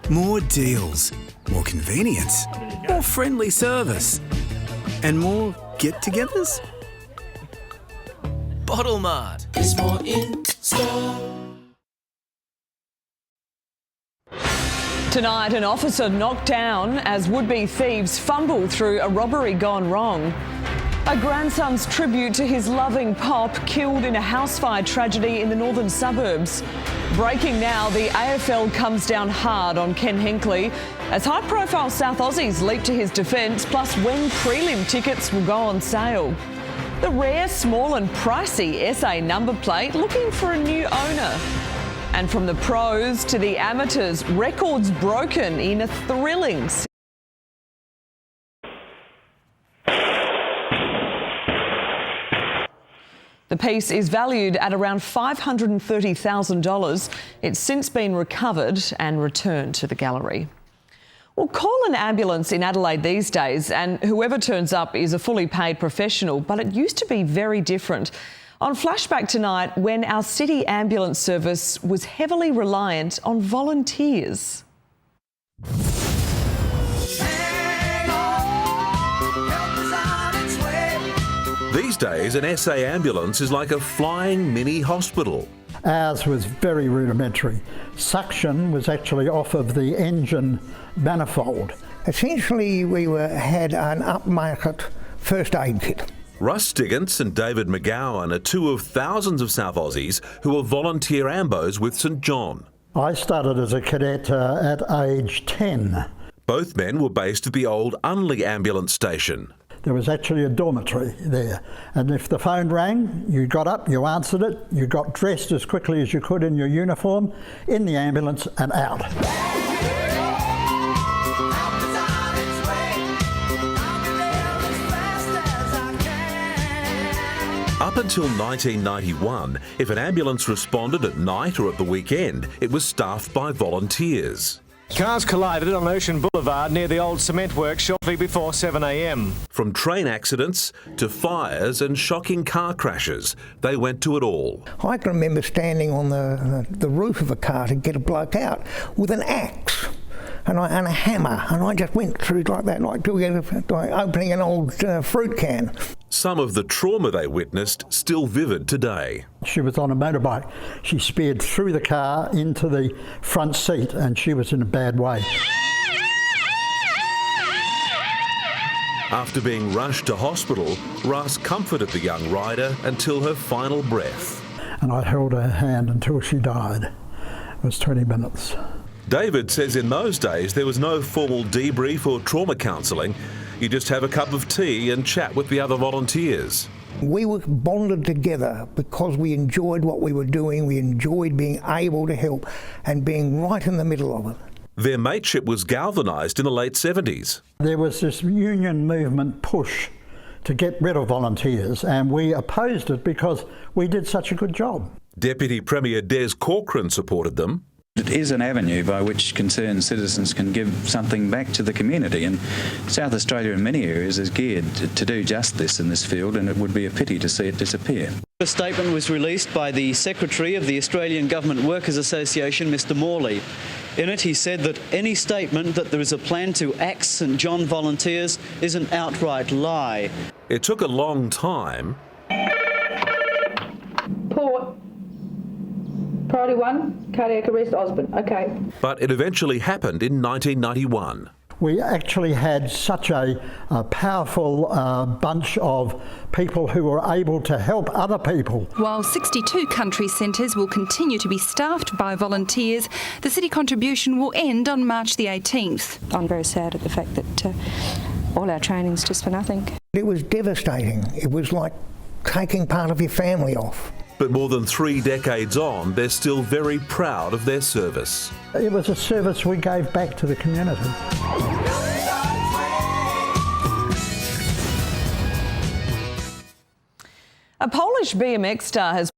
More deals, more convenience, more friendly service, and more get-togethers? Bottle Mart is more in store. Tonight, an officer knocked down as would-be thieves fumble through a robbery gone wrong. A grandson's tribute to his loving pop killed in a house fire tragedy in the northern suburbs. Breaking now, the AFL comes down hard on Ken Hinkley as high-profile South Aussies leap to his defence, plus when prelim tickets will go on sale. The rare, small and pricey SA number plate looking for a new owner. And from the pros to the amateurs, records broken in a thrilling The piece is valued at around $530,000. It's since been recovered and returned to the gallery. Well, call an ambulance in Adelaide these days and whoever turns up is a fully paid professional, but it used to be very different. On Flashback tonight, when our city ambulance service was heavily reliant on volunteers. These days, an SA ambulance is like a flying mini hospital. Ours was very rudimentary. Suction was actually off of the engine manifold. Essentially, we had an upmarket first aid kit. Russ Stiggins and David McGowan are two of thousands of South Aussies who are volunteer ambos with St John. I started as a cadet at age 10. Both men were based at the old Unley ambulance station. There was actually a dormitory there, and if the phone rang, you got up, you answered it, you got dressed as quickly as you could in your uniform, in the ambulance and out. Up until 1991, if an ambulance responded at night or at the weekend, it was staffed by volunteers. Cars collided on Ocean Boulevard near the old cement works shortly before 7 a.m. From train accidents to fires and shocking car crashes, they went to it all. I can remember standing on the roof of a car to get a bloke out with an axe and a hammer, and I just went through like that, like opening an old fruit can. Some of the trauma they witnessed still vivid today. She was on a motorbike. She speared through the car into the front seat and she was in a bad way. After being rushed to hospital, Russ comforted the young rider until her final breath. And I held her hand until she died. It was 20 minutes. David says in those days there was no formal debrief or trauma counselling. You just have a cup of tea and chat with the other volunteers. We were bonded together because we enjoyed what we were doing. We enjoyed being able to help and being right in the middle of it. Their mateship was galvanised in the late 70s. There was this union movement push to get rid of volunteers, and we opposed it because we did such a good job. Deputy Premier Des Corcoran supported them. It is an avenue by which concerned citizens can give something back to the community, and South Australia in many areas is geared to do just this in this field, and it would be a pity to see it disappear. A statement was released by the Secretary of the Australian Government Workers Association, Mr Morley. In it, he said that any statement that there is a plan to axe St John volunteers is an outright lie. It took a long time. Port. Priority 1, cardiac arrest, Osborne. Okay. But it eventually happened in 1991. We actually had such a powerful bunch of people who were able to help other people. While 62 country centres will continue to be staffed by volunteers, the city contribution will end on March the 18th. I'm very sad at the fact that all our training's just for nothing. It was devastating. It was like taking part of your family off. But more than 3 decades on, they're still very proud of their service. It was a service we gave back to the community. A Polish BMX star has